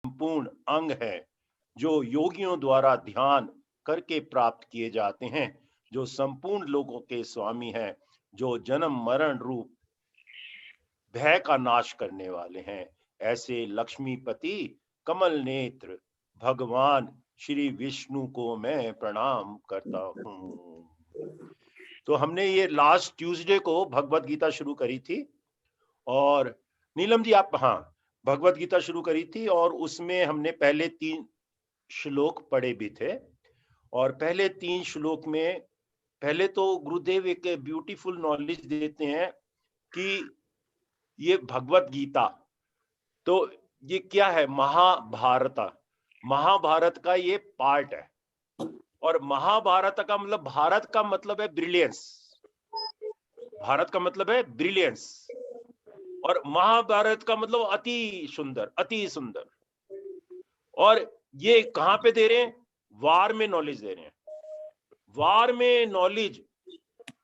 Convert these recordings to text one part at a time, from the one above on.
संपूर्ण अंग है जो योगियों द्वारा ध्यान करके प्राप्त किए जाते हैं, जो संपूर्ण लोगों के स्वामी हैं, जो जन्म मरण रूप भय का नाश करने वाले हैं। ऐसे लक्ष्मीपति कमल नेत्र भगवान श्री विष्णु को मैं प्रणाम करता हूँ। तो हमने ये लास्ट ट्यूसडे को भगवत गीता शुरू करी थी, और नीलम जी आप, हाँ, भगवत गीता शुरू करी थी और उसमें हमने पहले 3 श्लोक पढ़े भी थे। और पहले 3 श्लोक में पहले तो गुरुदेव एक ब्यूटीफुल नॉलेज देते हैं कि ये भगवत गीता, तो ये क्या है? महाभारत, महाभारत का ये पार्ट है। और महाभारत का मतलब, भारत का मतलब है ब्रिलियंस, भारत का मतलब है ब्रिलियंस, और महाभारत का मतलब अति सुंदर, अति सुंदर। और ये कहां पे दे रहे हैं? वार में नॉलेज दे रहे हैं। वार में नॉलेज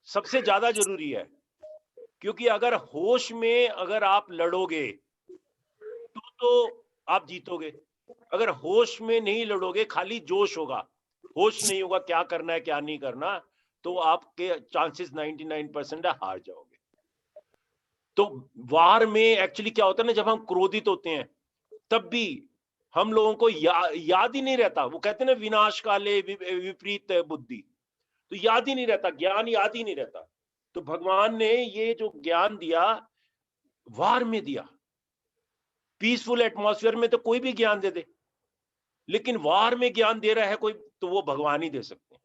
सबसे ज्यादा जरूरी है, क्योंकि अगर होश में अगर आप लड़ोगे तो आप जीतोगे। अगर होश में नहीं लड़ोगे, खाली जोश होगा, होश नहीं होगा क्या करना है क्या नहीं करना, तो आपके चांसेस 99% है हार जाओगे। तो वार में एक्चुअली क्या होता है ना, जब हम क्रोधित होते हैं तब भी हम लोगों को याद ही नहीं रहता। वो कहते हैं ना, विनाश काले विपरीत बुद्धि, तो याद ही नहीं रहता, ज्ञान याद ही नहीं रहता। तो भगवान ने ये जो ज्ञान दिया, वार में दिया। पीसफुल एटमॉस्फेयर में तो कोई भी ज्ञान दे दे, लेकिन वार में ज्ञान दे रहा है कोई, तो वो भगवान ही दे सकते हैं,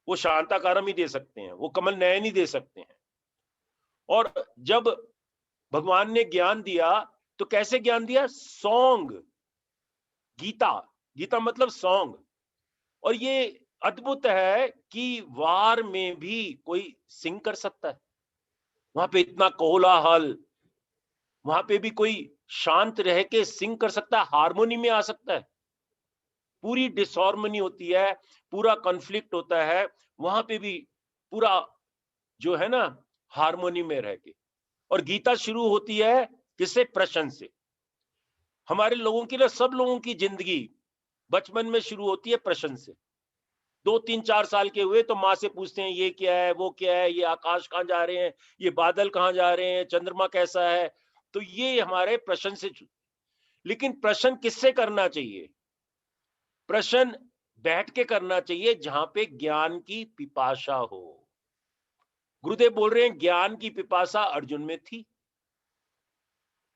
वो शांताकारम ही दे सकते हैं, वो कमल नयन ही दे सकते हैं। और जब भगवान ने ज्ञान दिया तो कैसे ज्ञान दिया? सॉन्ग, गीता, गीता मतलब सॉन्ग। और ये अद्भुत है कि वार में भी कोई सिंग कर सकता है। वहां पे इतना कोलाहल, वहां पे भी कोई शांत रह के सिंग कर सकता है, हारमोनी में आ सकता है। पूरी डिसहार्मनी होती है, पूरा कॉन्फ्लिक्ट होता है, वहां पे भी पूरा जो है ना, हारमोनी में रह के। और गीता शुरू होती है किससे? प्रश्न से। हमारे लोगों की ना, सब लोगों की जिंदगी बचपन में शुरू होती है प्रश्न से। 2 3 4 साल के हुए तो माँ से पूछते हैं ये क्या है, वो क्या है, ये आकाश कहाँ जा रहे हैं, ये बादल कहाँ जा रहे हैं, चंद्रमा कैसा है। तो ये हमारे प्रश्न से। लेकिन प्रश्न किससे करना चाहिए? प्रश्न बैठ के करना चाहिए जहां पे ज्ञान की पिपासा हो। गुरुदेव बोल रहे हैं ज्ञान की पिपासा अर्जुन में थी,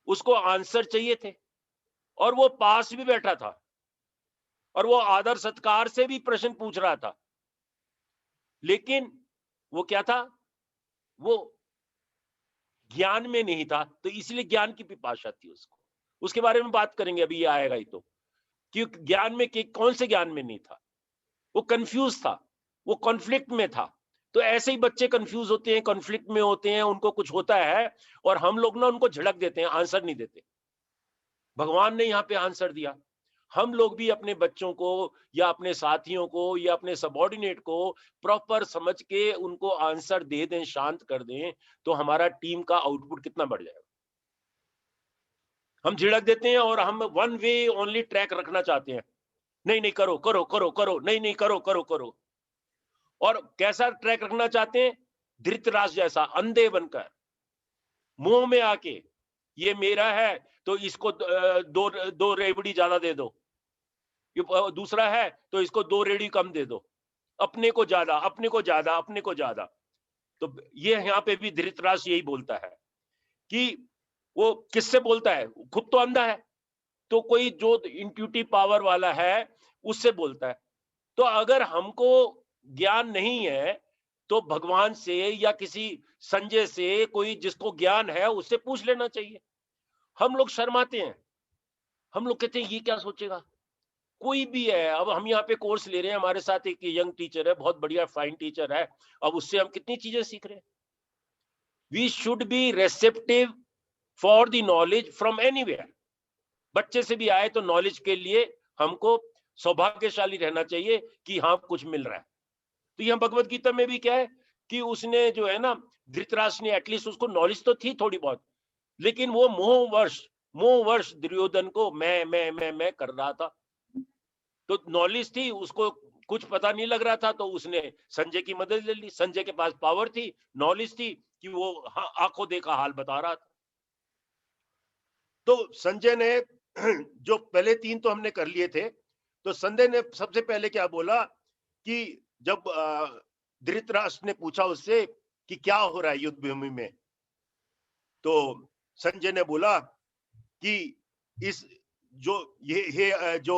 उसको आंसर चाहिए थे, और वो पास भी बैठा था, और वो आदर सत्कार से भी प्रश्न पूछ रहा था। लेकिन वो क्या था? वो ज्ञान में नहीं था, तो इसलिए ज्ञान की पिपासा थी उसको। उसके बारे में बात करेंगे, अभी ये आएगा ही तो, कि ज्ञान में कौन से ज्ञान में नहीं था? वो कंफ्यूज था, वो कॉन्फ्लिक्ट में था। तो ऐसे ही बच्चे कंफ्यूज होते हैं, कॉन्फ्लिक्ट में होते हैं, उनको कुछ होता है, और हम लोग ना उनको झड़क देते हैं, आंसर नहीं देते। भगवान ने यहाँ पे आंसर दिया। हम लोग भी अपने बच्चों को या अपने साथियों को या अपने सबॉर्डिनेट को प्रॉपर समझ के उनको आंसर दे दें, शांत कर दें, तो हमारा टीम का आउटपुट कितना बढ़ जाएगा। हम झिड़क देते हैं और हम वन वे ओनली ट्रैक रखना चाहते हैं। नहीं नहीं, करो करो करो करो, नहीं नहीं, करो करो करो। और कैसा ट्रैक रखना चाहते हैं? धृतराष्ट्र जैसा अंधे बनकर, मुंह में आके, ये मेरा है तो इसको दो दो रेवड़ी ज्यादा दे दो, ये दूसरा है तो इसको 2 रेडी कम दे दो, अपने को ज्यादा, अपने को ज्यादा, अपने को ज्यादा। तो ये यहाँ पे भी धृतराष्ट्र यही बोलता है कि वो किससे बोलता है? खुद तो अंधा है, तो कोई जो इंट्यूटिव पावर वाला है उससे बोलता है। तो अगर हमको ज्ञान नहीं है, तो भगवान से या किसी संजय से, कोई जिसको ज्ञान है उससे पूछ लेना चाहिए। हम लोग शर्माते हैं, हम लोग कहते हैं ये क्या सोचेगा, कोई भी है। अब हम यहाँ पे कोर्स ले रहे हैं, हमारे साथ एक यंग टीचर है, बहुत बढ़िया फाइन टीचर है, अब उससे हम कितनी चीजें सीख रहे हैं। We should be receptive for the knowledge from anywhere. बच्चे से भी आए तो नॉलेज के लिए हमको सौभाग्यशाली रहना चाहिए कि हाँ कुछ मिल रहा है। तो यहाँ भगवत गीता में भी क्या है कि उसने जो है ना, धृतराष्ट्र ने एटलीस्ट, उसको नॉलेज तो थी थोड़ी बहुत, लेकिन वो मोहवश, मोहवर्ष दुर्योधन को मैं कर रहा था। तो नॉलेज थी उसको, कुछ पता नहीं लग रहा था, तो उसने संजय की मदद ले ली। संजय के पास पावर थी, नॉलेज थी कि वो आंखों देखा हाल बता रहा था। तो संजय ने जो पहले 3 तो हमने कर लिए थे, तो संजय ने सबसे पहले क्या बोला कि जब धृतराष्ट्र ने पूछा उससे कि क्या हो रहा है युद्ध भूमि में, तो संजय ने बोला कि इस जो जो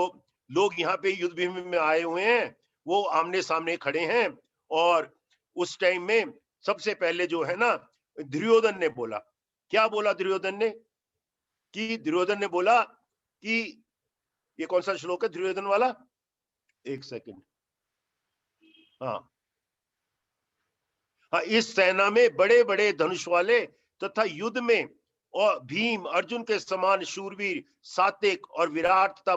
लोग यहाँ पे युद्ध भूमि में आए हुए हैं, वो आमने सामने खड़े हैं। और उस टाइम में सबसे पहले जो है ना, दुर्योधन ने बोला, क्या बोला दुर्योधन ने, कि दुर्योधन ने बोला कि ये कौन सा श्लोक है दुर्योधन वाला, एक सेकंड, हाँ हाँ, इस सेना में बड़े बड़े धनुष वाले तथा युद्ध में और भीम अर्जुन के समान शूरवीर सात्विक और विराट तथा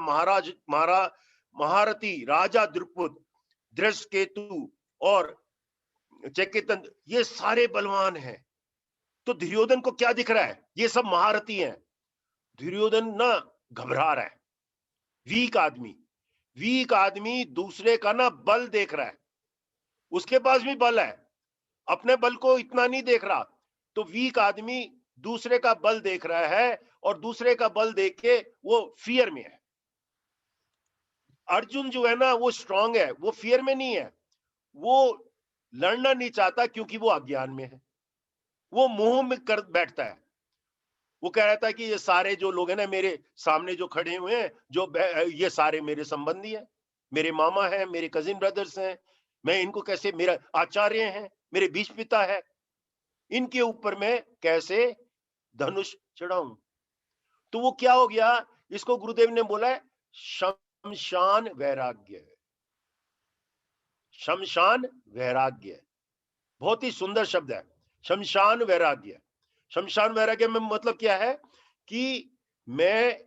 महारथी राजा द्रुपद धृष्टकेतु और चेकितन, ये सारे बलवान हैं। तो दुर्योधन को क्या दिख रहा है, ये सब महारथी हैं। दुर्योधन ना घबरा रहा है, वीक आदमी दूसरे का ना बल देख रहा है, उसके पास भी बल है, अपने बल को इतना नहीं देख रहा। तो वीक आदमी दूसरे का बल देख रहा है और दूसरे का बल देख के वो फियर में है। अर्जुन जो है ना वो स्ट्रांग है, वो फियर में नहीं है, वो लड़ना नहीं चाहता क्योंकि वो अज्ञान में है, वो मोह में कर बैठता है। वो कह रहा था कि ये सारे जो लोग हैं ना मेरे सामने जो खड़े हुए हैं, जो ये सारे मेरे संबंधी हैं, मेरे मामा हैं, मेरे कजिन ब्रदर्स हैं, मैं इनको कैसे, मेरा आचार्य हैं, मेरे बीच पिता है, इनके ऊपर मैं कैसे धनुष चढ़ाऊं। तो वो क्या हो गया, इसको गुरुदेव ने बोला है शमशान वैराग्य। शमशान वैराग्य बहुत ही सुंदर शब्द है, शमशान वैराग्य। शमशान वैराग्य में मतलब क्या है कि मैं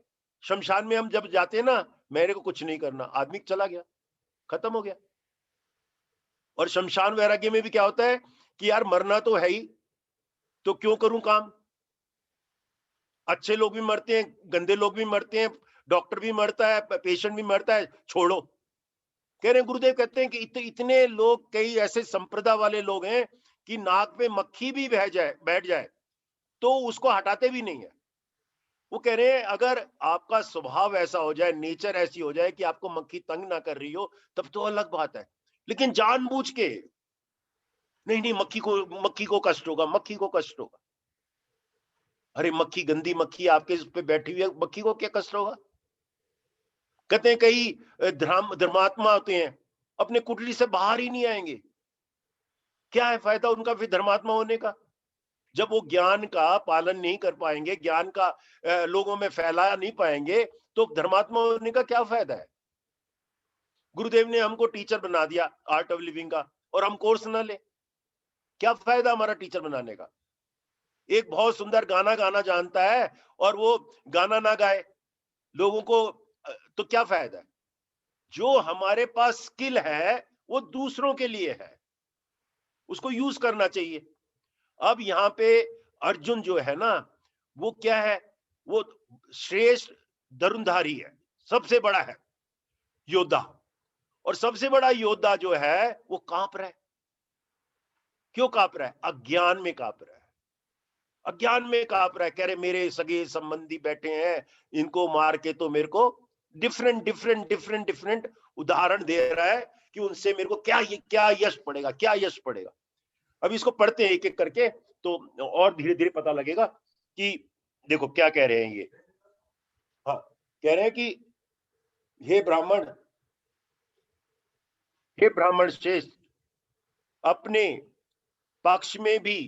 शमशान में हम जब जाते हैं ना, मेरे को कुछ नहीं करना, आदमी चला गया, खत्म हो गया। और शमशान वैराग्य में भी क्या होता है कि यार मरना तो है ही, तो क्यों करूं काम। अच्छे लोग भी मरते हैं, गंदे लोग भी मरते हैं, डॉक्टर भी मरता है, पेशेंट भी मरता है, छोड़ो। कह रहे हैं गुरुदेव कहते हैं कि इतने लोग, कई ऐसे संप्रदाय वाले लोग हैं कि नाक पे मक्खी भी बैठ जाए तो उसको हटाते भी नहीं है। वो कह रहे हैं अगर आपका स्वभाव ऐसा हो जाए, नेचर ऐसी हो जाए कि आपको मक्खी तंग ना कर रही हो, तब तो अलग बात है। लेकिन जानबूझ के नहीं नहीं, मक्खी को कष्ट होगा, मक्खी को कष्ट होगा। अरे मक्खी, गंदी मक्खी आपके उस पे बैठी हुई है, मक्खी को क्या कष्ट होगा। कहते हैं कई धर्मात्मा होते हैं, अपने कुटली से बाहर ही नहीं आएंगे, क्या है फायदा उनका फिर धर्मात्मा होने का, जब वो ज्ञान का पालन नहीं कर पाएंगे, ज्ञान का लोगों में फैला नहीं पाएंगे, तो धर्मात्मा होने का क्या फायदा है। गुरुदेव ने हमको टीचर बना दिया आर्ट ऑफ लिविंग का, और हम कोर्स ना ले, क्या फायदा हमारा टीचर बनाने का। एक बहुत सुंदर गाना गाना जानता है और वो गाना ना गाए लोगों को, तो क्या फायदा है। जो हमारे पास स्किल है वो दूसरों के लिए है, उसको यूज करना चाहिए। अब यहाँ पे अर्जुन जो है ना, वो क्या है, वो श्रेष्ठ धनुर्धारी है, सबसे बड़ा है योद्धा। और सबसे बड़ा योद्धा जो है वो कांप रहा है। क्यों कांप रहा है, अज्ञान में कांप रहा है, अज्ञान में कांप रहा है। कह रहे मेरे सगे संबंधी बैठे हैं, इनको मार के तो मेरे को डिफरेंट उदाहरण दे रहा है कि उनसे मेरे को क्या यश पड़ेगा, क्या यश पड़ेगा। अब इसको पढ़ते हैं एक एक करके, तो और धीरे धीरे पता लगेगा कि देखो क्या कह रहे हैं ये। हाँ, कह रहे हैं कि हे ब्राह्मण, हे ब्राह्मण श्रेष्ठ, अपने पक्ष में भी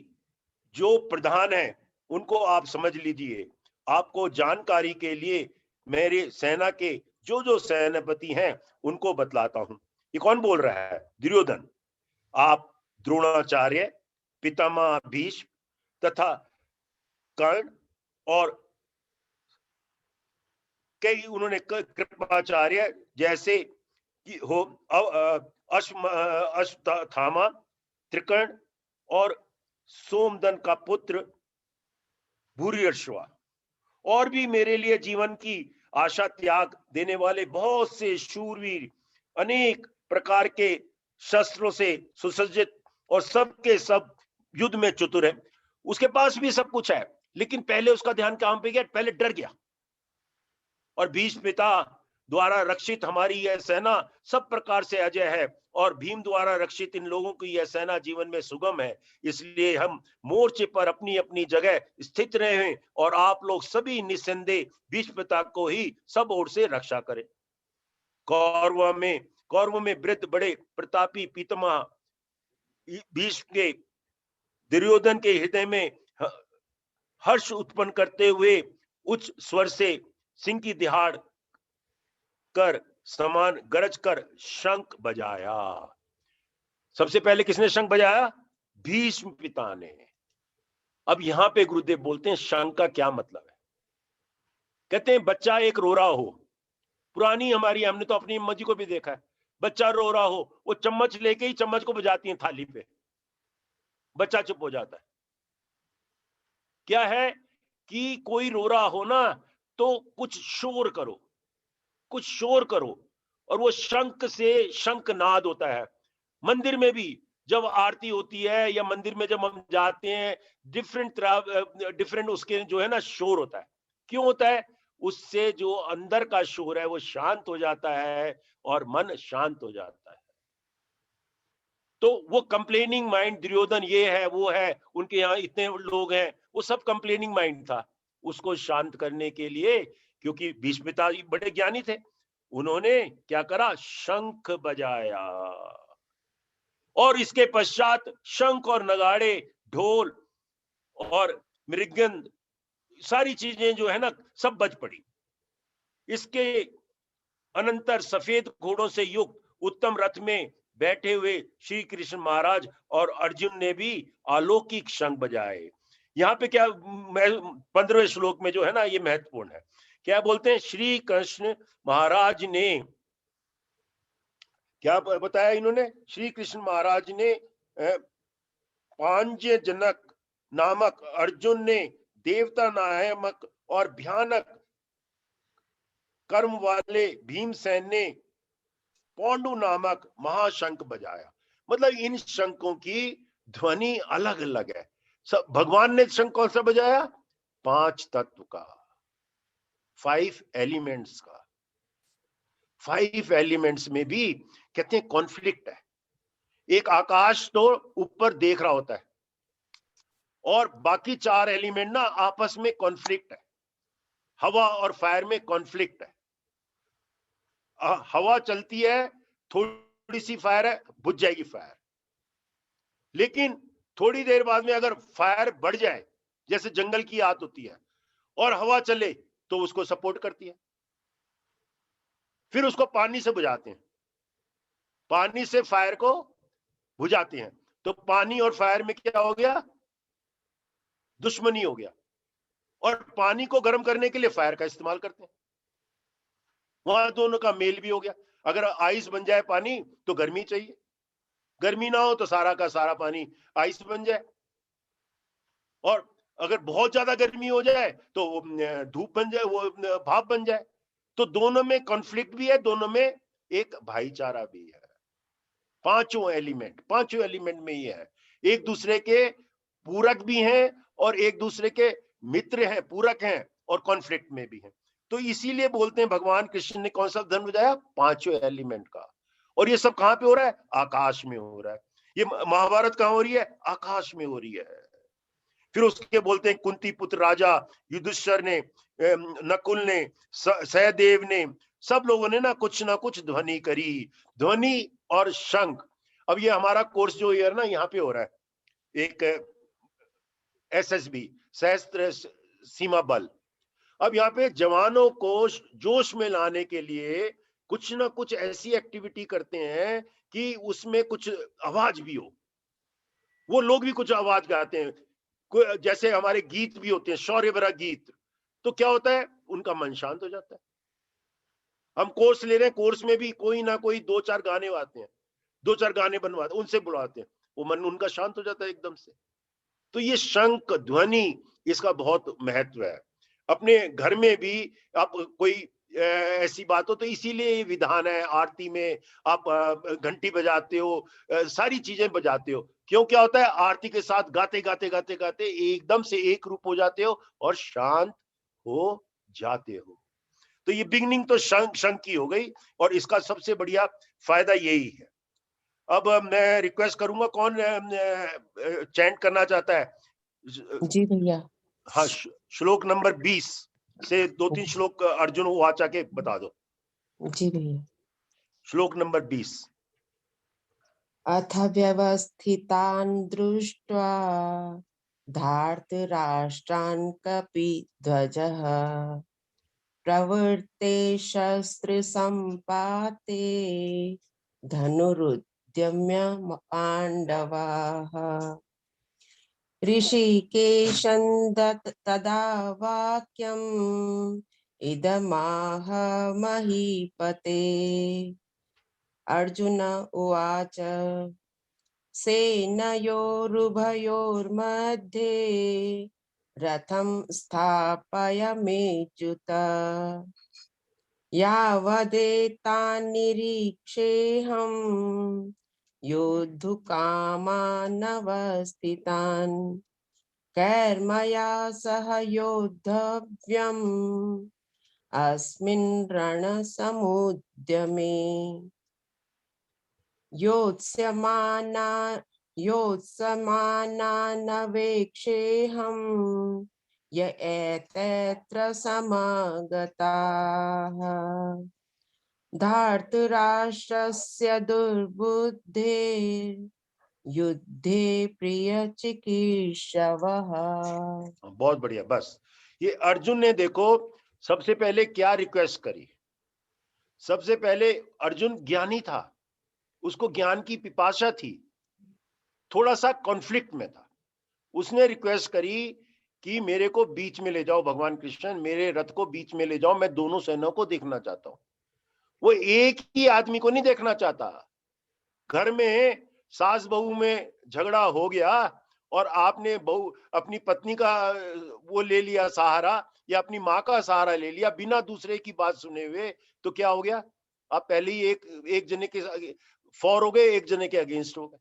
जो प्रधान है उनको आप समझ लीजिए। आपको जानकारी के लिए मेरे सेना के जो जो सेनापति हैं उनको बतलाता हूं। ये कौन बोल रहा है, दुर्योधन। आप द्रोणाचार्य, पितामह भीष्म तथा कर्ण और कई उन्होंने कृपाचार्य जैसे कि हो अश्वत्थामा, त्रिकर्ण और सोमदन का पुत्र भूरिश्रवा और भी मेरे लिए जीवन की आशा त्याग देने वाले बहुत से शूरवीर, अनेक प्रकार के शस्त्रों से सुसज्जित और सबके सब युद्ध में चतुर है। उसके पास भी सब कुछ है, लेकिन पहले उसका ध्यान कहां पे गया? पहले डर गया। और भीष्म पिता द्वारा रक्षित हमारी यह सेना सब प्रकार से अजय है, और भीम द्वारा रक्षित इन लोगों की यह सेना जीवन में सुगम है। इसलिए हम मोर्चे पर अपनी अपनी जगह स्थित रहे, और आप लोग सभी निस्संदेह भीष्म पिता को ही सब ओर से रक्षा करें। कौरवों में वृद्ध बड़े प्रतापी पितामह भीष्म के दुर्योधन के हृदय में हर्ष उत्पन्न करते हुए उच्च स्वर से सिंह की दिहाड़ कर समान गरज कर शंख बजाया। सबसे पहले किसने शंख बजाया? भीष्म पिता ने। अब यहां पे गुरुदेव बोलते हैं शंख का क्या मतलब है। कहते हैं बच्चा एक रो रहा हो, पुरानी हमारी, हमने तो अपनी अम्मा जी को भी देखा है, बच्चा रो रहा हो, वो चम्मच लेके ही चम्मच को बजाती है थाली पे, बच्चा चुप हो जाता है। क्या है कि कोई रो रहा हो ना, तो कुछ शोर करो, कुछ शोर करो, और वो शंख से शंखनाद होता है। मंदिर में भी जब आरती होती है या मंदिर में जब हम जाते हैं, डिफरेंट उसके जो है ना शोर होता है। क्यों होता है? उससे जो अंदर का शोर है वो शांत हो जाता है और मन शांत हो जाता है। तो वो कंप्लेनिंग माइंड, दुर्योधन ये है वो है, उनके यहाँ इतने लोग हैं, वो सब कंप्लेनिंग माइंड था। उसको शांत करने के लिए, क्योंकि भीष्म पिता बड़े ज्ञानी थे, उन्होंने क्या करा? शंख बजाया। और इसके पश्चात शंख और नगाड़े, ढोल और मृदंग, सारी चीजें जो है ना सब बज पड़ी। इसके अनंतर सफेद घोड़ों से युक्त उत्तम रथ में बैठे हुए श्री कृष्ण महाराज और अर्जुन ने भी अलौकिक शंख बजाए। यहाँ पे क्या 15वें श्लोक में जो है ना ये महत्वपूर्ण है। क्या बोलते हैं? श्री कृष्ण महाराज ने क्या बताया इन्होंने? श्री कृष्ण महाराज ने पांड्य जनक नामक अर्जुन ने देवता नामक और भयानक कर्म वाले भीमसेन ने पौंडु नामक महाशंख बजाया। मतलब इन शंखों की ध्वनि अलग अलग है। सब भगवान ने शंख कौन सा बजाया? 5 तत्व का, 5 एलिमेंट्स का। 5 एलिमेंट्स में भी कहते हैं कॉन्फ्लिक्ट है। एक आकाश तो ऊपर देख रहा होता है, और बाकी 4 एलिमेंट ना आपस में कॉन्फ्लिक्ट है। हवा और फायर में कॉन्फ्लिक्ट है। हवा चलती है, थोड़ी सी फायर है, बुझ जाएगी फायर। लेकिन थोड़ी देर बाद में अगर फायर बढ़ जाए, जैसे जंगल की आग होती है, और हवा चले तो उसको सपोर्ट करती है। फिर उसको पानी से बुझाते हैं, पानी से फायर को बुझाते हैं। तो पानी और फायर में क्या हो गया? दुश्मनी हो गया। और पानी को गर्म करने के लिए फायर का इस्तेमाल करते हैं, वहां दोनों का मेल भी हो गया। अगर आइस बन जाए पानी तो गर्मी चाहिए, गर्मी ना हो तो सारा का सारा पानी आइस बन जाए। और अगर बहुत ज्यादा गर्मी हो जाए तो धूप बन जाए, वो भाप बन जाए। तो दोनों में कॉन्फ्लिक्ट भी है, दोनों में एक भाईचारा भी है। पांचों एलिमेंट में ये है, एक दूसरे के पूरक भी हैं और एक दूसरे के मित्र हैं, पूरक हैं, और कॉन्फ्लिक्ट में भी हैं। तो इसीलिए बोलते हैं भगवान कृष्ण ने कौन सा धर्म बताया? 5 एलिमेंट का। और ये सब कहां पे हो रहा है? आकाश में हो रहा है। ये महाभारत कहां हो रही है? आकाश में हो रही है। फिर उसके बोलते हैं कुंती पुत्र राजा युधिष्ठिर ने, नकुल ने, सहदेव ने, सब लोगों ने ना कुछ ध्वनि करी। ध्वनि और शंख। अब ये हमारा कोर्स जो है ना यहाँ पे हो रहा है, एक एसएसबी, सशस्त्र सीमा बल। अब यहाँ पे जवानों को जोश में लाने के लिए कुछ ना कुछ ऐसी एक्टिविटी करते हैं कि उसमें कुछ आवाज भी हो। वो लोग भी कुछ आवाज गाते हैं, जैसे हमारे गीत भी होते हैं, शौर्य भरा गीत। तो क्या होता है? उनका मन शांत हो जाता है। हम कोर्स ले रहे हैं, कोर्स में भी कोई ना कोई 2-4 गाने आते हैं, 2-4 गाने बनवाते, उनसे बुलाते हैं, वो मन उनका शांत हो जाता है एकदम से। तो ये शंख ध्वनि, इसका बहुत महत्व है। अपने घर में भी आप कोई ऐसी बात हो तो इसीलिए ये विधान है, आरती में आप घंटी बजाते हो, सारी चीजें बजाते हो। क्यों, क्या होता है, आरती के साथ गाते गाते गाते गाते एकदम से एक रूप हो जाते हो और शांत हो जाते हो। तो ये बिगनिंग तो शंख शंख की हो गई, और इसका सबसे बढ़िया फायदा यही है। अब मैं रिक्वेस्ट करूंगा, कौन चैंट करना चाहता है? जी भैया। हाँ, श्लोक नंबर 20 से 2-3 श्लोक अर्जुन वाचा के बता दो। जी भैया। श्लोक नंबर 20। अथ व्यवस्थितान् दृष्ट्वा धार्तराष्ट्रान् कपिध्वजः प्रवृत्ते शस्त्रसम्पाते धनुरुद्यम्य पाण्डवाः ऋषिकेशं तदा वाक्यम् इदमाह महीपते। अर्जुन उवाच सेनयोरुभयोर्मध्ये रथं स्थापयमेच्युत यावदेतान्निरीक्षेऽहं योद्धुकामानवस्थितान् कैर्मया सह योद्धव्यम् अस्मिन् रणसमुद्यमे योत्स्यमानानवेक्षेऽहं य एतत्र समागताः धार्तराष्ट्रस्य दुर्बुद्धेर्युद्धे प्रियचिकीर्षवः। बहुत बढ़िया। बस ये अर्जुन ने देखो सबसे पहले क्या रिक्वेस्ट करी। सबसे पहले अर्जुन ज्ञानी था, उसको ज्ञान की पिपासा थी, थोड़ा सा कॉन्फ्लिक्ट में था। उसने रिक्वेस्ट करी कि मेरे को बीच में ले जाओ भगवान कृष्ण, मेरे रथ को बीच में ले जाओ, मैं दोनों सेनाओं को देखना चाहता हूं। वो एक ही आदमी को नहीं देखना चाहता। घर में सास बहू में झगड़ा हो गया और आपने बहू अपनी पत्नी का वो ले लिया सहारा, या अपनी माँ का सहारा ले लिया बिना दूसरे की बात सुने हुए, तो क्या हो गया, आप पहले ही एक जने के फॉर हो गए, एक जने के अगेंस्ट हो गए।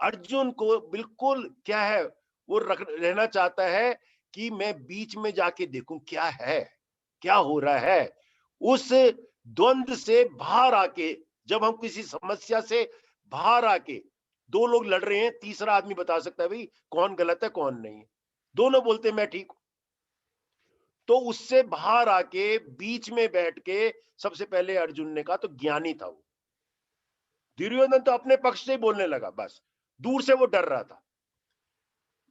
अर्जुन को बिल्कुल क्या है, वो रहना चाहता है कि मैं बीच में जाके देखूं क्या है, क्या हो रहा है। उस द्वंद से बाहर आके, जब हम किसी समस्या से बाहर आके, दो लोग लड़ रहे हैं, तीसरा आदमी बता सकता है भाई कौन गलत है कौन नहीं है, दोनों बोलते हैं मैं ठीक हूं। तो उससे बाहर आके बीच में बैठ के सबसे पहले अर्जुन ने कहा, तो ज्ञानी था वो। दुर्योधन तो अपने पक्ष से ही बोलने लगा, बस दूर से वो डर रहा था।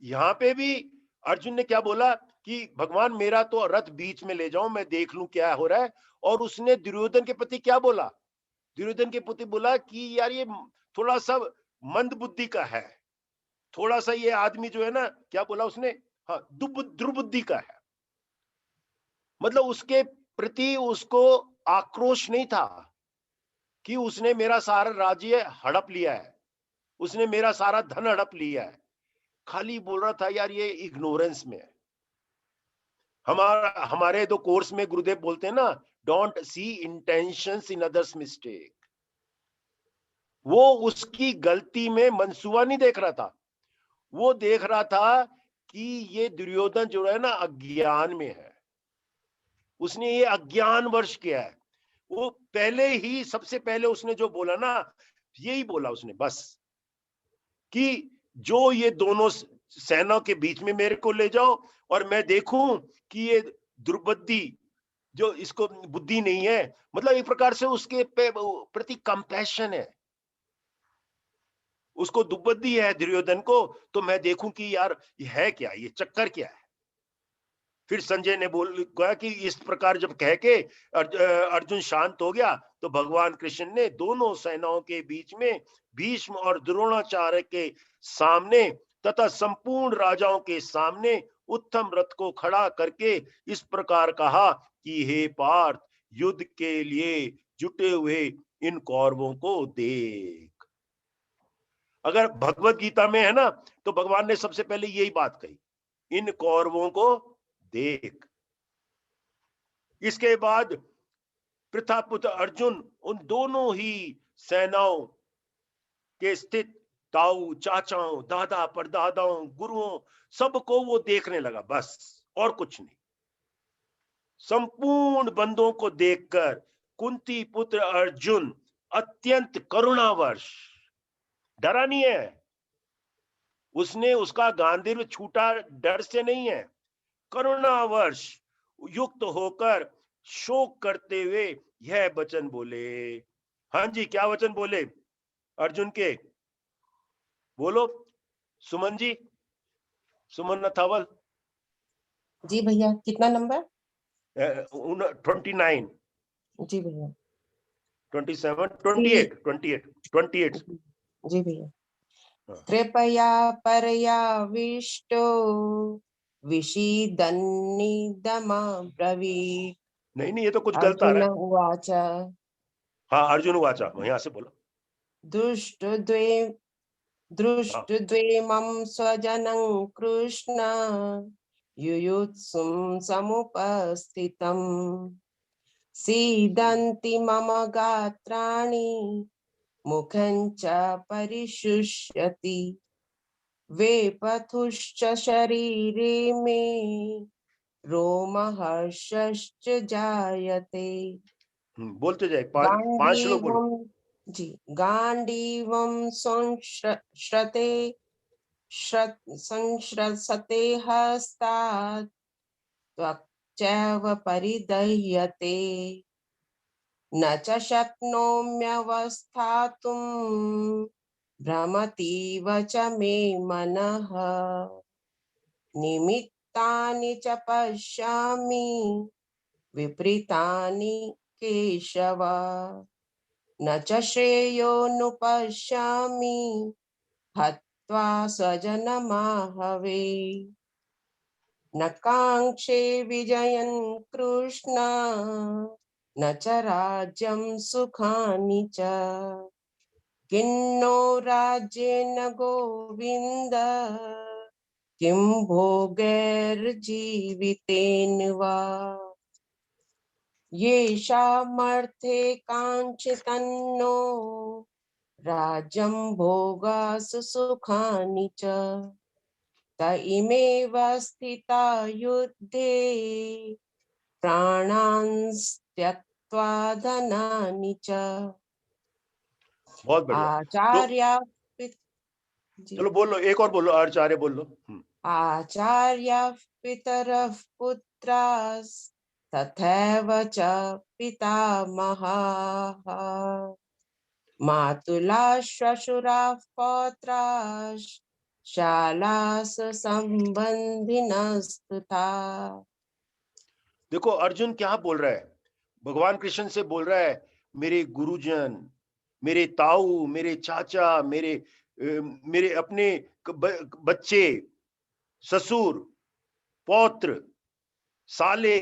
यहां पे भी अर्जुन ने क्या बोला कि भगवान मेरा तो रथ बीच में ले जाओ, मैं देख लूं क्या हो रहा है। और उसने दुर्योधन के प्रति क्या बोला, दुर्योधन के प्रति बोला कि यार ये थोड़ा सा मंद बुद्धि का है, थोड़ा सा ये आदमी जो है ना, क्या बोला उसने, हाँ दुर्बुद्धि का है। मतलब उसके प्रति उसको आक्रोश नहीं था कि उसने मेरा सारा राज्य हड़प लिया है, उसने मेरा सारा धन हड़प लिया है। खाली बोल रहा था यार ये इग्नोरेंस में है। हमारे दो कोर्स में गुरुदेव बोलते हैं ना, don't see intentions in others mistake. वो उसकी गलती में मंसूबा नहीं देख रहा था, वो देख रहा था कि ये दुर्योधन जो है ना अज्ञान में है, उसने ये अज्ञान वर्ष किया है। वो पहले ही सबसे पहले उसने जो बोला ना, यही बोला उसने बस कि जो ये दोनों सेना के बीच में मेरे को ले जाओ और मैं देखूं कि ये द्रुपदी जो इसको बुद्धि नहीं है, मतलब एक प्रकार से उसके प्रति कंपैशन है, उसको दुर्बुद्धि है दुर्योधन को, तो मैं देखूं कि यार ये है क्या, ये चक्कर क्या है। फिर संजय ने बोल कहा कि इस प्रकार जब कह के अर्जुन शांत हो गया, तो भगवान कृष्ण ने दोनों सेनाओं के बीच में भीष्म और द्रोणाचार्य के सामने तथा संपूर्ण राजाओं के सामने उत्तम रथ को खड़ा करके इस प्रकार कहा कि हे पार्थ, युद्ध के लिए जुटे हुए इन कौरवों को देख। अगर भगवत गीता में है ना, तो भगवान ने सबसे पहले यही बात कही, इन कौरवों को देख। इसके बाद प्रतापुत्र अर्जुन उन दोनों ही सेनाओं के स्थित ताऊ, चाचाओं, दादा, परदादाओं, गुरुओं सबको वो देखने लगा, बस और कुछ नहीं। संपूर्ण बंदों को देखकर कुंती पुत्र अर्जुन अत्यंत करुणावश, डरा नहीं है, उसने उसका गांधीर्व छूटा डर से नहीं है, करुणावश युक्त होकर शोक करते हुए यह वचन बोले। हाँ जी, क्या वचन बोले अर्जुन के? बोलो सुमन जी, सुमन नथावल। जी भैया, कितना नंबर? 29, जी भैया। 27, जी 28, 28, 28। जी भैया। हाँ। कृपया पर्याविष्टो विषीदन्निदमब्रवीत्। नहीं नहीं, ये तो कुछ गलत आ अर्जुन रहा है। उवाच हाँ, अर्जुन वाचा, यहाँ से बोलो। दृष्टद्वे हाँ, दृष्टद्वेमं स्वजनं कृष्ण युयुत्सुं समुपस्थितम् सीदन्ति मम गात्राणि मुखं च परिशुष्यति वेपथुश्च शरीरे मे रोमहर्षश्च जायते। बोलते जाए, पांच श्लोक बोलो। गांडीवं जी गांडीवं संश्रते संश्रसते हस्तात् त्वक्चैव परिदह्यते न च शक्नोम्यवस्थातुं भ्रमतीव च मे मनः निमित्तानि च पश्यामि विपरीतानि केशव न च श्रेयोनुपश्यामि हत्वा स्वजनमाहवे न काङ्क्षे विजयन् कृष्ण न च राज्यं सुखानि च किन्नो राज्येन गोविन्द किं भोगैर्जीवितेन वा येषामर्थे काङ्क्षितन्नो राज्यं भोगासु सुखानि च त इमेव स्थिता युद्धे प्राणान् त्यक्त्वा धनानि च बहुत बढ़िया। तो आचार्य जी चलो बोलो, एक और बोलो, आचार्य बोल लो। आचार्य पितरः पुत्रास्तथैव च पितामहाः मातुला श्वशुराः पौत्राश्च शालासु संबंधिनस्तथा। देखो अर्जुन क्या बोल रहा है, भगवान कृष्ण से बोल रहा है, मेरे गुरुजन, मेरे ताऊ, मेरे चाचा, मेरे अपने बच्चे, ससुर, पौत्र, साले,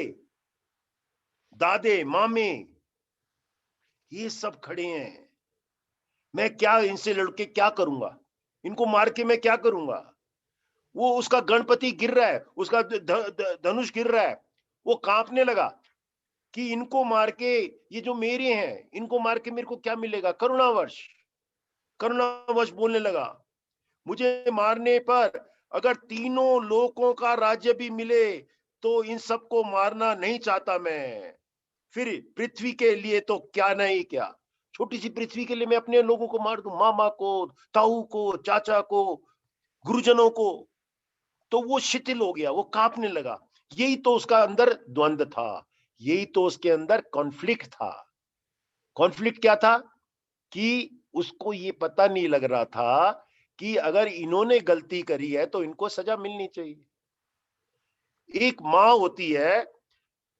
दादे, मामे, ये सब खड़े हैं। मैं क्या इनसे लड़के क्या करूंगा, इनको मार के मैं क्या करूंगा? वो उसका गणपति गिर रहा है, उसका धनुष गिर रहा है, वो कांपने लगा कि इनको मार के, ये जो मेरे हैं इनको मार के मेरे को क्या मिलेगा? करुणावश, करुणावश बोलने लगा, मुझे मारने पर अगर तीनों लोकों का राज्य भी मिले तो इन सबको मारना नहीं चाहता मैं। फिर पृथ्वी के लिए तो क्या नहीं क्या, छोटी सी पृथ्वी के लिए मैं अपने लोगों को मार दूं, मामा को, ताऊ को, चाचा को, गुरुजनों को। तो वो शिथिल हो गया, वो कांपने लगा। यही तो उसका अंदर द्वंद था, यही तो उसके अंदर कॉन्फ्लिक्ट था। कॉन्फ्लिक्ट क्या था कि उसको ये पता नहीं लग रहा था कि अगर इन्होंने गलती करी है तो इनको सजा मिलनी चाहिए। एक माँ होती है,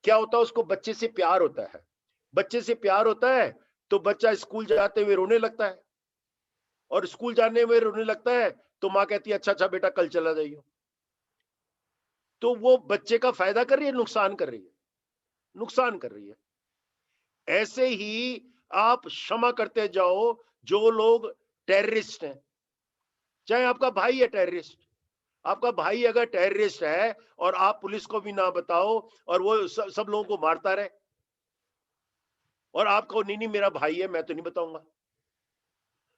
क्या होता है, उसको बच्चे से प्यार होता है, बच्चे से प्यार होता है तो बच्चा स्कूल जाते हुए रोने लगता है, और स्कूल जाने में रोने लगता है तो माँ कहती है अच्छा अच्छा बेटा कल चला जाइयो। तो वो बच्चे का फायदा कर रही है, नुकसान कर रही है? नुकसान कर रही है। ऐसे ही आप क्षमा करते जाओ जो लोग टेररिस्ट हैं, चाहे आपका भाई है टेररिस्ट, आपका भाई अगर टेररिस्ट है और आप पुलिस को भी ना बताओ और वो सब लोगों को मारता रहे और आप कहो नहीं नहीं मेरा भाई है, मैं तो नहीं बताऊंगा।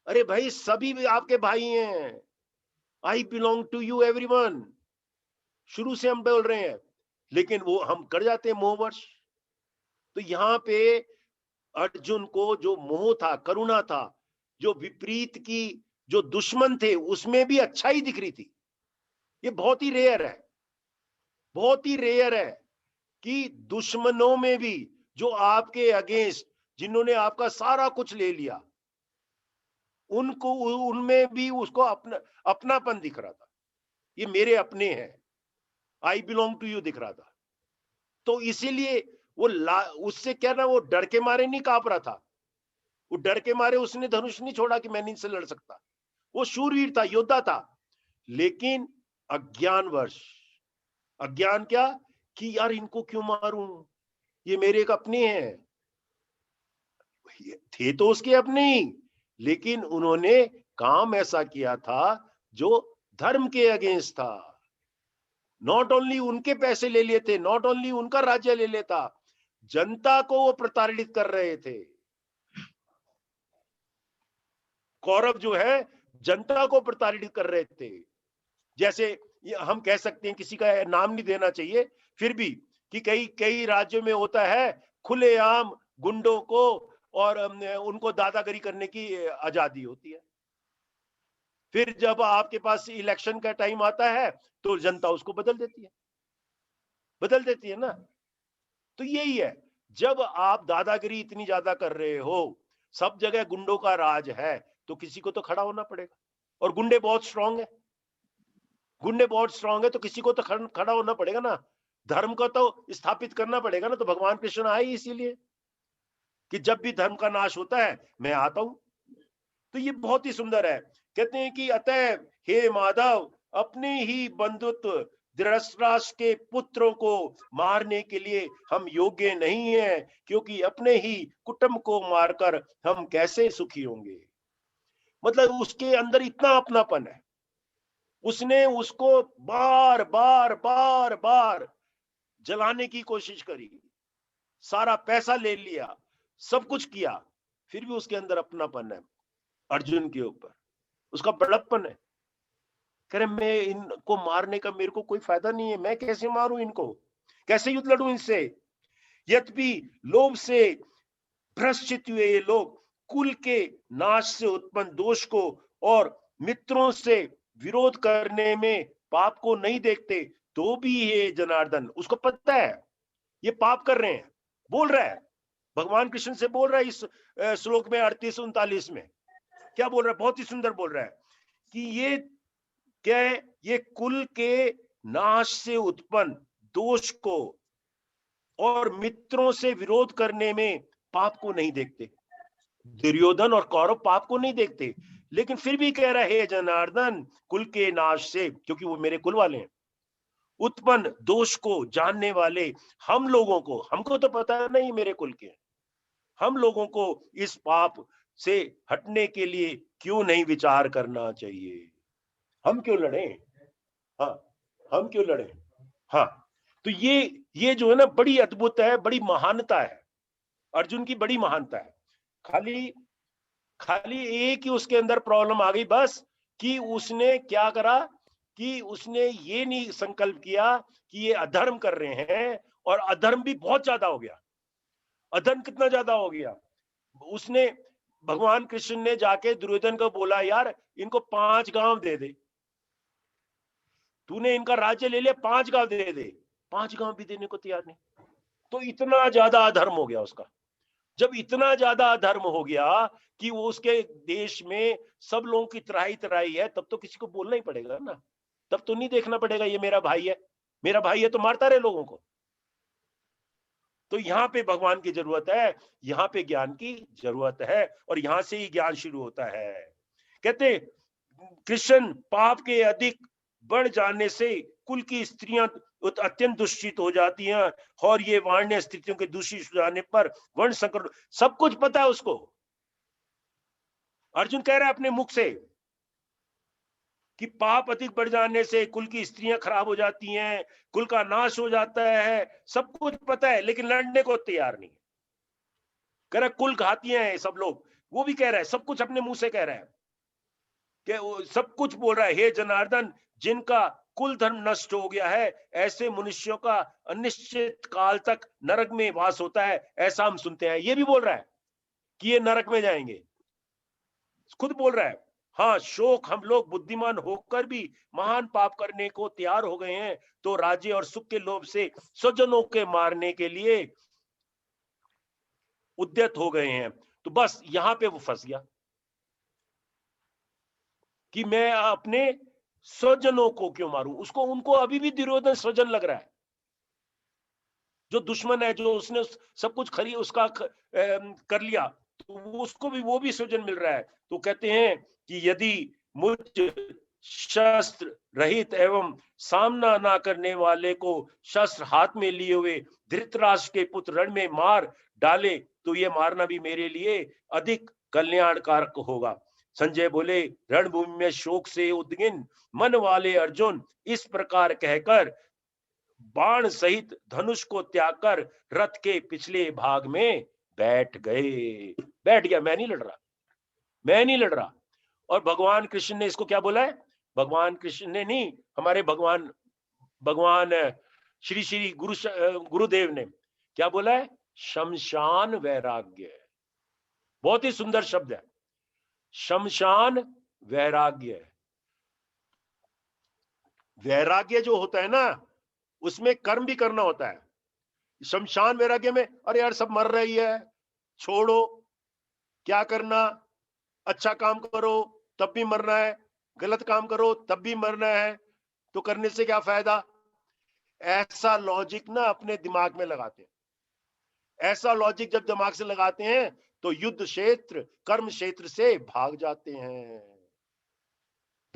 अरे भाई सभी भी आपके भाई हैं। I belong to you everyone, शुरू से हम बोल रहे हैं, लेकिन वो हम कर जाते हैं मोहवश। तो यहाँ पे अर्जुन को जो मोह था, करुणा था, जो विपरीत की जो दुश्मन थे उसमें भी अच्छाई दिख रही थी। ये बहुत ही रेयर है, बहुत ही रेयर है कि दुश्मनों में भी जो आपके अगेंस्ट, जिन्होंने आपका सारा कुछ ले लिया, उनको उनमें भी उसको अपनापन दिख रहा था। ये मेरे अपने हैं, आई बिलोंग टू यू दिख रहा था। तो इसीलिए वो उससे क्या ना, वो डर के मारे नहीं कांप रहा था, वो डर के मारे उसने धनुष नहीं छोड़ा कि मैं इनसे लड़ सकता। वो शूरवीर था, योद्धा था, लेकिन अज्ञानवश, अज्ञान क्या कि यार इनको क्यों मारूं, ये मेरे एक अपने हैं। थे तो उसके अपने ही, लेकिन उन्होंने काम ऐसा किया था जो धर्म के अगेंस्ट था। नॉट ओनली उनके पैसे ले लिए थे, नॉट ओनली उनका राज्य ले लेता, जनता को वो प्रताड़ित कर रहे थे। कौरव जो है जनता को प्रताड़ित कर रहे थे। जैसे हम कह सकते हैं, किसी का नाम नहीं देना चाहिए, फिर भी कि कई कई राज्यों में होता है खुलेआम गुंडों को और उनको दादागिरी करने की आजादी होती है। फिर जब आपके पास इलेक्शन का टाइम आता है तो जनता उसको बदल देती है, बदल देती है ना। तो यही है, जब आप दादागिरी इतनी ज्यादा कर रहे हो, सब जगह गुंडों का राज है, तो किसी को तो खड़ा होना पड़ेगा। और गुंडे बहुत स्ट्रांग है, गुंडे बहुत स्ट्रांग है, तो किसी को तो खड़ा होना पड़ेगा ना। धर्म को तो स्थापित करना पड़ेगा ना। तो भगवान कृष्ण आए इसीलिए कि जब भी धर्म का नाश होता है मैं आता हूं। तो ये बहुत ही सुंदर है। कहते हैं कि अतः हे माधव, अपने ही बंधुत्व धृतराष्ट्र के पुत्रों को मारने के लिए हम योग्य नहीं है, क्योंकि अपने ही कुटुंब को मारकर हम कैसे सुखी होंगे। मतलब उसके अंदर इतना अपनापन है, उसने उसको बार बार बार बार जलाने की कोशिश करी, सारा पैसा ले लिया, सब कुछ किया, फिर भी उसके अंदर अपनापन है अर्जुन के ऊपर, उसका बड़प्पन है। कह रहे मैं इनको मारने का मेरे को कोई फायदा नहीं है, मैं कैसे मारूं इनको, कैसे युद्ध लड़ूं इनसे। यद्यपि लोभ से भ्रष्ट हुए ये लोग कुल के नाश से उत्पन्न दोष को और मित्रों से विरोध करने में पाप को नहीं देखते, तो भी ये जनार्दन, उसको पता है ये पाप कर रहे हैं, बोल रहा है, भगवान कृष्ण से बोल रहा है इस श्लोक में 38-39 में। क्या बोल रहा है, बहुत ही सुंदर बोल रहा है कि ये क्या है, ये कुल के नाश से उत्पन्न दोष को और मित्रों से विरोध करने में पाप को नहीं देखते। दुर्योधन और कौरव पाप को नहीं देखते, लेकिन फिर भी कह रहा है जनार्दन, कुल के नाश से, क्योंकि वो मेरे कुल वाले हैं, उत्पन्न दोष को जानने वाले हम लोगों को, हमको तो पता नहीं मेरे कुल के, हम लोगों को इस पाप से हटने के लिए क्यों नहीं विचार करना चाहिए। हम क्यों लड़े, हाँ हम क्यों लड़े। हाँ, तो ये जो है ना बड़ी अद्भुत है, बड़ी महानता है, अर्जुन की बड़ी महानता है। खाली खाली एक ही उसके अंदर प्रॉब्लम आ गई बस, कि उसने क्या करा कि उसने ये नहीं संकल्प किया कि ये अधर्म कर रहे हैं, और अधर्म भी बहुत ज्यादा हो गया। अधर्म कितना ज्यादा हो गया, उसने, भगवान कृष्ण ने जाके दुर्योधन को बोला यार इनको 5 गांव दे दे, तूने इनका राज्य ले लिया, 5 गांव दे दे, 5 गांव भी देने को तैयार नहीं। तो इतना ज्यादा अधर्म हो गया उसका। जब इतना ज्यादा अधर्म हो गया कि वो उसके देश में सब लोगों की तराई तराई है, तब तो किसी को बोलना ही पड़ेगा ना। तब तो नहीं देखना पड़ेगा ये मेरा भाई है, मेरा भाई है तो मारता रहे लोगों को। तो यहाँ पे भगवान की जरूरत है, यहाँ पे ज्ञान की जरूरत है, और यहां से ही ज्ञान शुरू होता है। कहते कृष्ण पाप के अधिक बढ़ जाने से कुल की स्त्रियां अत्यंत दूषित हो जाती हैं, और ये वाण्य स्थितियों के दूषित हो जाने पर वर्ण संकर, सब कुछ पता है उसको। अर्जुन कह रहा है अपने मुख से कि पाप अधिक बढ़ जाने से कुल की स्त्रियां खराब हो जाती हैं, कुल का नाश हो जाता है, सब कुछ पता है, लेकिन लड़ने को तैयार नहीं। कह रहा कुल घाती हैं सब लोग, वो भी कह रहा है, सब कुछ अपने मुंह से कह रहा है कि वो सब कुछ बोल रहा है, हे जनार्दन, जिनका कुल धर्म नष्ट हो गया है, ऐसे मनुष्यों का अनिश्चित काल तक नरक में वास होता है, ऐसा हम सुनते हैं। ये भी बोल रहा है कि ये नरक में जाएंगे, खुद बोल रहा है। हाँ, शोक, हम लोग बुद्धिमान होकर भी महान पाप करने को तैयार हो गए हैं, तो राज्य और सुख के लोभ से स्वजनों के मारने के लिए उद्यत हो गए हैं। तो बस यहां पे वो फंस गया कि मैं अपने स्वजनों को क्यों मारूं। उसको, उनको अभी भी दुर्योधन स्वजन लग रहा है, जो दुश्मन है, जो उसने सब कुछ खरी उसका कर लिया, तो उसको भी, वो भी स्वजन मिल रहा है। तो कहते हैं कि यदि मुझ शस्त्र रहित एवं सामना ना करने वाले को शस्त्र हाथ में लिए हुए धृतराष्ट्र के पुत्र रण में मार डाले, तो ये मारना भी मेरे लिए अधिक कल्याणकारक होगा। संजय बोले, रणभूमि में शोक से उद्विग्न मन वाले अर्जुन इस प्रकार कहकर बाण सहित धनुष को त्याग कर रथ के पिछले भाग में बैठ गए। बैठ गया, मैं नहीं लड़ रहा, मैं नहीं लड़ रहा। और भगवान कृष्ण ने इसको क्या बोला है? भगवान कृष्ण ने नहीं, हमारे भगवान भगवान श्री श्री गुरुदेव ने क्या बोला है? शमशान वैराग्य। बहुत ही सुंदर शब्द है, शमशान वैराग्य। वैराग्य जो होता है ना, उसमें कर्म भी करना होता है। शमशान वैराग्य में, अरे यार सब मर रही है, छोड़ो, क्या करना, अच्छा काम करो तब भी मरना है, गलत काम करो तब भी मरना है, तो करने से क्या फायदा। ऐसा लॉजिक ना अपने दिमाग में लगाते हैं। ऐसा लॉजिक जब दिमाग से लगाते हैं तो युद्ध क्षेत्र, कर्म क्षेत्र से भाग जाते हैं,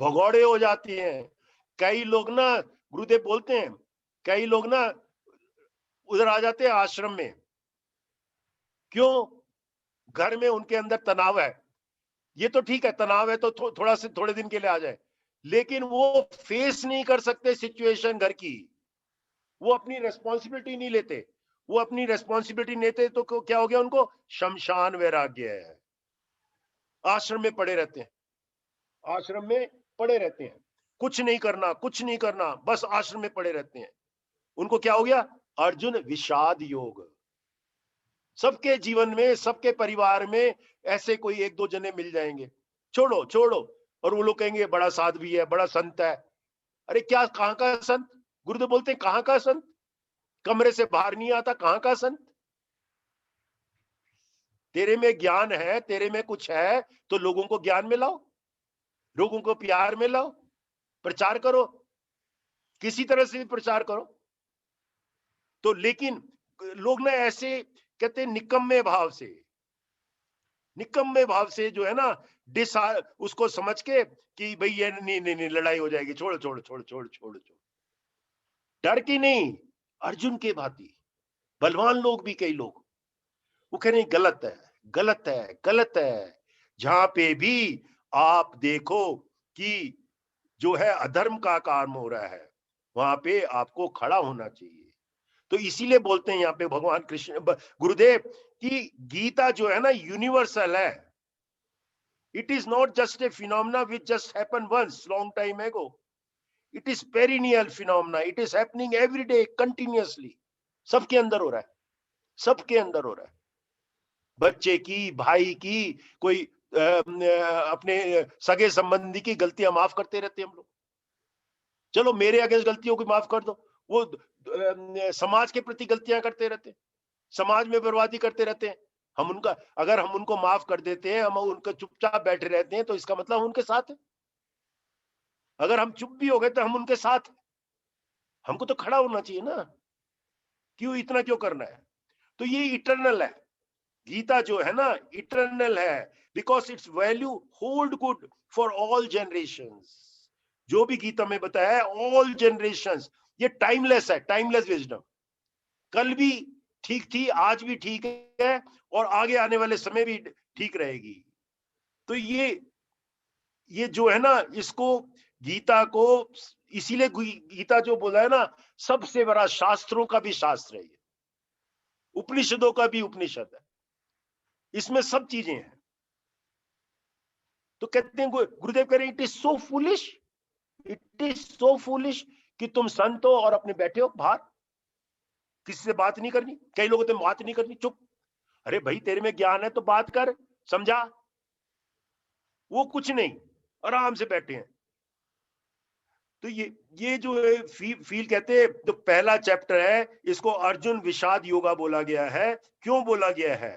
भगौड़े हो जाती हैं। कई लोग ना, गुरुदेव बोलते हैं, कई लोग ना उधर आ जाते हैं आश्रम में। क्यों? घर में उनके अंदर तनाव है। ये तो ठीक है, तनाव है तो थोड़ा से थोड़े दिन के लिए आ जाए, लेकिन वो फेस नहीं कर सकते सिचुएशन घर की। वो अपनी रेस्पॉन्सिबिलिटी नहीं लेते। वो अपनी रेस्पॉन्सिबिलिटी लेते तो क्या हो गया उनको? शमशान वैराग्य है। आश्रम में पड़े रहते हैं, आश्रम में पड़े रहते हैं, कुछ नहीं करना, कुछ नहीं करना, बस आश्रम में पड़े रहते हैं। उनको क्या हो गया? अर्जुन विषाद योग। सबके जीवन में, सबके परिवार में ऐसे कोई एक दो जने मिल जाएंगे, छोड़ो छोड़ो, और वो लोग कहेंगे बड़ा साध्वी है, बड़ा संत है। अरे क्या, कहां का संत? गुरुदेव बोलते हैं कहां का संत? कमरे से बाहर नहीं आता, कहां का संत? तेरे में ज्ञान है, तेरे में कुछ है, तो लोगों को ज्ञान में लाओ, लोगों को प्यार में लाओ, प्रचार करो, किसी तरह से भी प्रचार करो। तो लेकिन लोग ना ऐसे कहते हैं निकम्मे भाव से, निकम्मे भाव से जो है ना, उसको समझ के कि भाई ये नहीं नहीं नहीं लड़ाई हो जाएगी, छोड़ छोड़ छोड़ छोड़ छोड़ छोड़, डर के नहीं, अर्जुन के भांति बलवान लोग भी, कई लोग वो कह रहे हैं गलत है, गलत है, गलत है। जहां पे भी आप देखो कि जो है अधर्म का काम हो रहा है, वहां पे आपको खड़ा होना चाहिए। तो इसीलिए बोलते हैं यहाँ पे भगवान कृष्ण, गुरुदेव, कि गीता जो है ना यूनिवर्सल है। It is not just a phenomena which just happened once long time ago. It is perennial phenomena. It is happening every day continuously. सबके अंदर हो रहा है, सबके अंदर हो रहा है। बच्चे की, भाई की, कोई अपने सगे संबंधी की गलतियां माफ करते रहते हैं हम लोग। चलो मेरे अगेंस्ट गलतियों को माफ कर दो, वो समाज के प्रति गलतियां करते रहते हैं, समाज में बर्बादी करते रहते हैं। हम उनका, अगर हम उनको माफ कर देते हैं, हम उनका चुपचाप बैठे रहते हैं, तो इसका मतलब हम उनके साथ है। अगर हम चुप भी हो गए तो हम उनके साथ, हमको तो खड़ा होना चाहिए ना, क्यों इतना क्यों करना है? तो ये इटर्नल है, गीता जो है ना इटर्नल है, because it's value hold good for all generations. जो भी गीता में बताया है, ऑल जनरेशंस, ये टाइमलेस है, टाइमलेस विजडम। कल भी ठीक थी, आज भी ठीक है, और आगे आने वाले समय भी ठीक रहेगी। तो ये जो है ना, इसको गीता को इसीलिए गीता जो बोला है ना, सबसे बड़ा शास्त्रों का भी शास्त्र है ये, उपनिषदों का भी उपनिषद है, इसमें सब चीजें हैं। तो कहते हैं गुरुदेव कह रहे हैं, it is so foolish, it is so foolish कि तुम संत हो और अपने बैठे हो बाहर, किसी से बात नहीं करनी। कई लोगों से बात नहीं करनी, चुप। अरे भाई तेरे में ज्ञान है तो बात कर, समझा? वो कुछ नहीं, आराम से बैठे हैं। तो ये जो है फील कहते हैं, तो पहला चैप्टर है, इसको अर्जुन विषाद योगा बोला गया है। क्यों बोला गया है?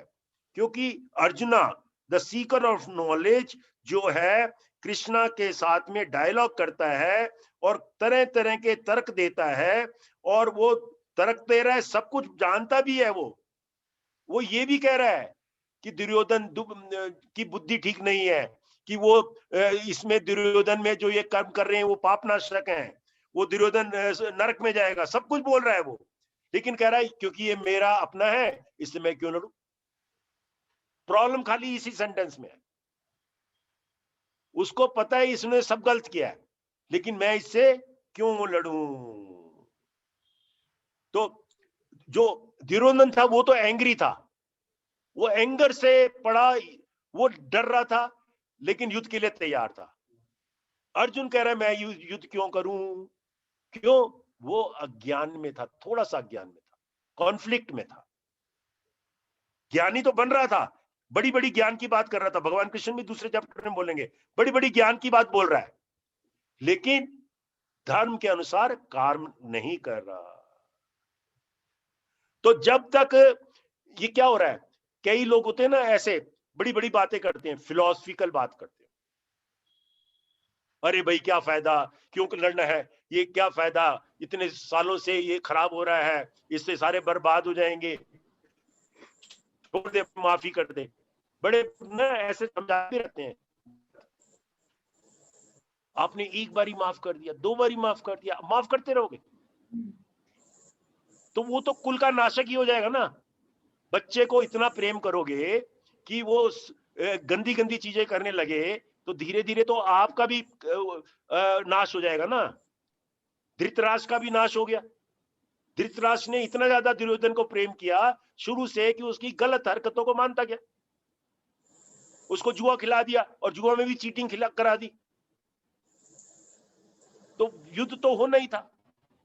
क्योंकि arjuna the seeker of knowledge जो है, कृष्णा के साथ में डायलॉग करता है और तरह तरह के तर्क देता है, और वो तर्क दे रहा है, सब कुछ जानता भी है। वो ये भी कह रहा है कि दुर्योधन की बुद्धि ठीक नहीं है, कि वो इसमें दुर्योधन में जो ये कर्म कर रहे हैं वो पापनाशक हैं, वो दुर्योधन नरक में जाएगा, सब कुछ बोल रहा है वो। लेकिन कह रहा है क्योंकि ये मेरा अपना है, इससे मैं क्यों लड़ूं? प्रॉब्लम खाली इसी सेंटेंस में है। उसको पता है इसने सब गलत किया है, लेकिन मैं इससे क्यों लड़ूं? तो जो दुर्योधन था वो तो एंग्री था, वो एंगर से पड़ा, वो डर रहा था, लेकिन युद्ध के लिए तैयार था। अर्जुन कह रहा है मैं युद्ध क्यों करूं? क्यों? वो अज्ञान में था, थोड़ा सा अज्ञान में था, कॉन्फ्लिक्ट में था। ज्ञानी तो बन रहा था, बड़ी बड़ी ज्ञान की बात कर रहा था। भगवान कृष्ण भी दूसरे चैप्टर में बोलेंगे, बड़ी बड़ी ज्ञान की बात बोल रहा है, लेकिन धर्म के अनुसार कर्म नहीं कर रहा। तो जब तक ये क्या हो रहा है, कई लोग होते हैं ना ऐसे, बड़ी बड़ी बातें करते हैं, फिलोसफिकल बात करते हैं। अरे भाई क्या फायदा, क्यों लड़ना है, ये क्या फायदा, इतने सालों से ये खराब हो रहा है, इससे सारे बर्बाद हो जाएंगे, छोड़ दे, माफी कर दे। बड़े ना ऐसे समझाते रहते हैं। आपने एक बारी माफ कर दिया, दो बारी माफ कर दिया, माफ करते रहोगे तो वो तो कुल का नाशक ही हो जाएगा ना। बच्चे को इतना प्रेम करोगे कि वो गंदी गंदी चीजें करने लगे, तो धीरे धीरे तो आपका भी नाश हो जाएगा ना। धृतराष्ट्र का भी नाश हो गया। धृतराष्ट्र ने इतना ज्यादा दुर्योधन को प्रेम किया शुरू से कि उसकी गलत हरकतों को मानता गया, उसको जुआ खिला दिया और जुआ में भी चीटिंग करा दी। तो युद्ध तो होना ही था,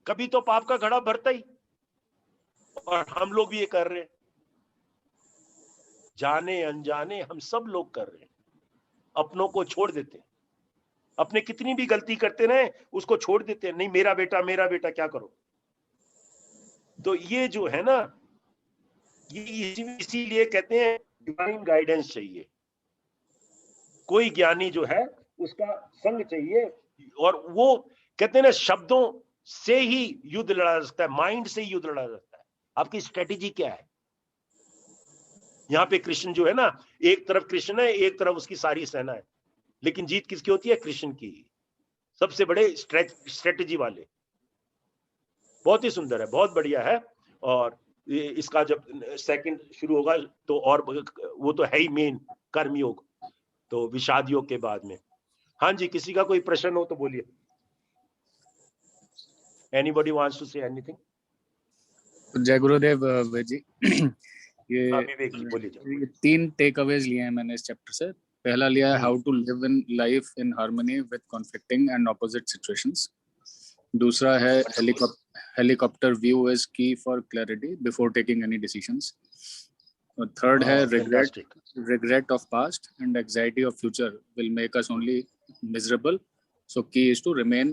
कभी तो पाप का घड़ा भरता ही, और हम लोग भी ये कर रहे हैं, जाने अनजाने हम सब लोग कर रहे हैं। अपनों को छोड़ देते हैं, अपने कितनी भी गलती करते रहे उसको छोड़ देते हैं, नहीं मेरा बेटा क्या करो। तो ये जो है ना, ये इसीलिए कहते हैं डिवाइन गाइडेंस चाहिए, कोई ज्ञानी जो है उसका संग चाहिए। और वो कहते हैं ना, शब्दों से ही युद्ध लड़ा जा सकता है, माइंड से ही युद्ध लड़ा जा सकता है। आपकी स्ट्रेटेजी क्या है? यहाँ पे कृष्ण जो है ना, एक तरफ कृष्ण है, एक तरफ उसकी सारी सेना है, लेकिन जीत किसकी होती है? कृष्ण की, सबसे बड़े स्ट्रेटेजी वाले। बहुत ही सुंदर है, बहुत बढ़िया है। और इसका जब सेकंड शुरू होगा तो, और वो तो है ही मेन कर्मयोग, तो विषाद योग के बाद में। हाँ जी, किसी का कोई प्रश्न हो तो बोलिए। Anybody wants to say anything? जय गुरुदेव जी। हाँ विवेक जी बोलिए। ये 3 टेक अवेज लिए हैं मैंने इस चैप्टर से। पहला लिया है how to live in life in harmony with conflicting and opposite situations. दूसरा है helicopter view is key for clarity before taking any decisions. और थर्ड है regret of past and anxiety of future will make us only miserable, so key is to remain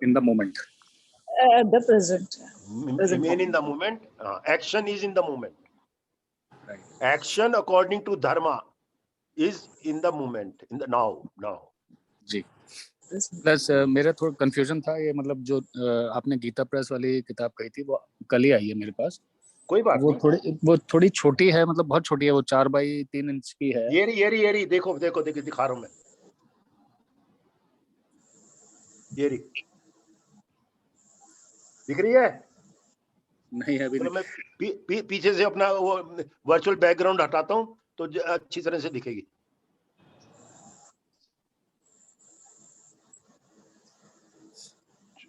in the moment, The present. Remain in the moment. Action is in the moment. right? Action according to dharma is in the moment, in the now. जी। Plus मेरा थोड़ा confusion था, ये मतलब जो आपने Gita press वाली किताब कही थी वो कल ही आई है मेरे पास। कोई बात नहीं। वो थोड़ी छोटी है, मतलब बहुत छोटी है, वो 4x3 इंच की है। ये रही देखो दिखा रहा हूं मैं, ये रही, दिख रही है? नहीं अभी तो मैं पीछे से अपना वो वर्चुअल बैकग्राउंड हटाता हूं तो अच्छी तरह से दिखेगी।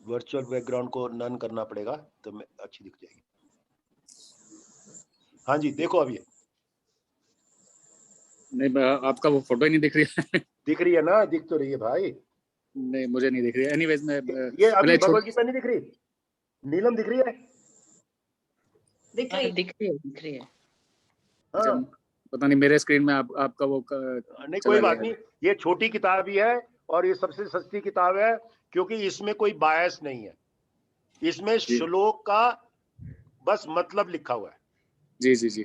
वर्चुअल बैकग्राउंड को नन करना पड़ेगा तो मैं अच्छी दिख जाएगी। हाँ जी, देखो अब ये नहीं, आपका वो फोटो ही नहीं दिख रही है। दिख रही है ना? दिख तो रही है भाई। नहीं, मुझे नहीं दिख रही है। एनीवेज मैं ये अभी भगवत गीता नहीं दिख रही? नीलम दिख रही है? दिख रही दिख रही है। हाँ, पता नहीं मेरे स्क्रीन में आपका वो नहीं चला कोई गया बात है। नहीं, ये छोटी किताब ही है और ये सबसे सस्ती किताब है क्योंकि इसमें कोई बायस नहीं है। इसमें जी। श्लोक का बस मतलब लिखा हुआ है। जी जी जी।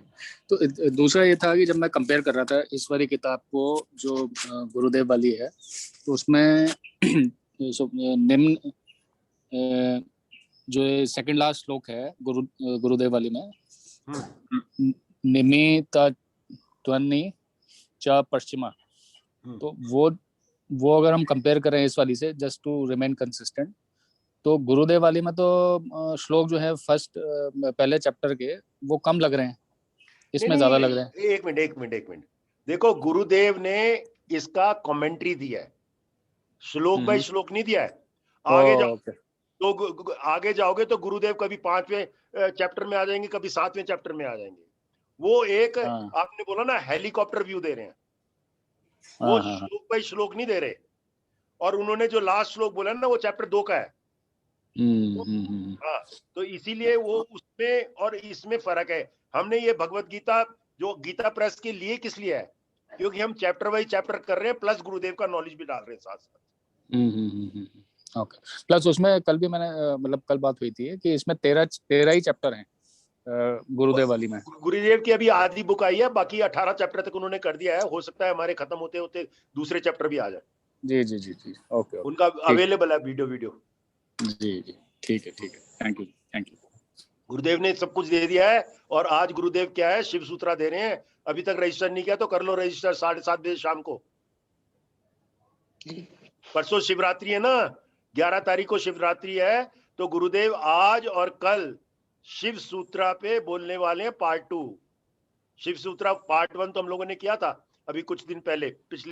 तो दूसरा ये था कि जब मैं कंपेयर कर रहा था इस वाली किताब को जो गुरुदेव वाली है, तो उसमें निम्न जो सेकंड लास्ट श्लोक है गुरुदेव वाली में, निमिता त्वनि च पश्चिमा, तो वो अगर हम कंपेयर करें इस वाली से जस्ट टू रिमेन कंसिस्टेंट, तो गुरुदेव वाली में तो श्लोक जो है फर्स्ट पहले चैप्टर के वो कम लग रहे हैं, इसमें ज्यादा लग रहे हैं। एक मिनट देखो, गुरुदेव ने इसका कमेंट्री दिया है, श्लोक बाय श्लोक नहीं दिया है। आगे जाओ तो आगे जाओगे तो गुरुदेव कभी 5वें चैप्टर में आ जाएंगे, कभी 7वें चैप्टर में आ जाएंगे। वो एक आपने बोला ना हेलीकॉप्टर व्यू दे रहे हैं, वो श्लोक बाय श्लोक नहीं दे रहे। और उन्होंने जो लास्ट श्लोक बोला ना वो चैप्टर 2 का है। हाँ, तो इसीलिए वो उसमें और इसमें फर्क है। हमने ये भगवत गीता जो गीता प्रेस के लिए किस लिए है, क्योंकि हम चैप्टर वाइज चैप्टर कर रहे हैं प्लस गुरुदेव का नॉलेज भी डाल रहे हैं साथ साथ। ओके। प्लस उसमें कल भी मैंने मतलब कल बात हुई थी कि इसमें 13 ही चैप्टर हैं गुरुदेव वाली में। गुरुदेव की अभी आधी बुक आई है, बाकी 18 चैप्टर तक उन्होंने कर दिया है। हो सकता है हमारे खत्म होते होते दूसरे चैप्टर भी आ जाए। जी जी जी जी, ओके। उनका अवेलेबल है वीडियो। जी जी, ठीक है। Thank you. गुरुदेव ने सब कुछ दे दिया है। और आज गुरुदेव क्या है, शिव सूत्रा दे रहे हैं। अभी तक रजिस्टर नहीं किया तो कर लो रजिस्टर 7:30 बजे शाम को। परसों शिवरात्रि है ना, 11 तारीख को शिवरात्रि है, तो गुरुदेव आज और कल शिव सूत्रा पे बोलने वाले हैं पार्ट 2। शिव सूत्रा पार्ट 1 तो हम लोगों ने किया था अभी कुछ दिन पहले, पिछले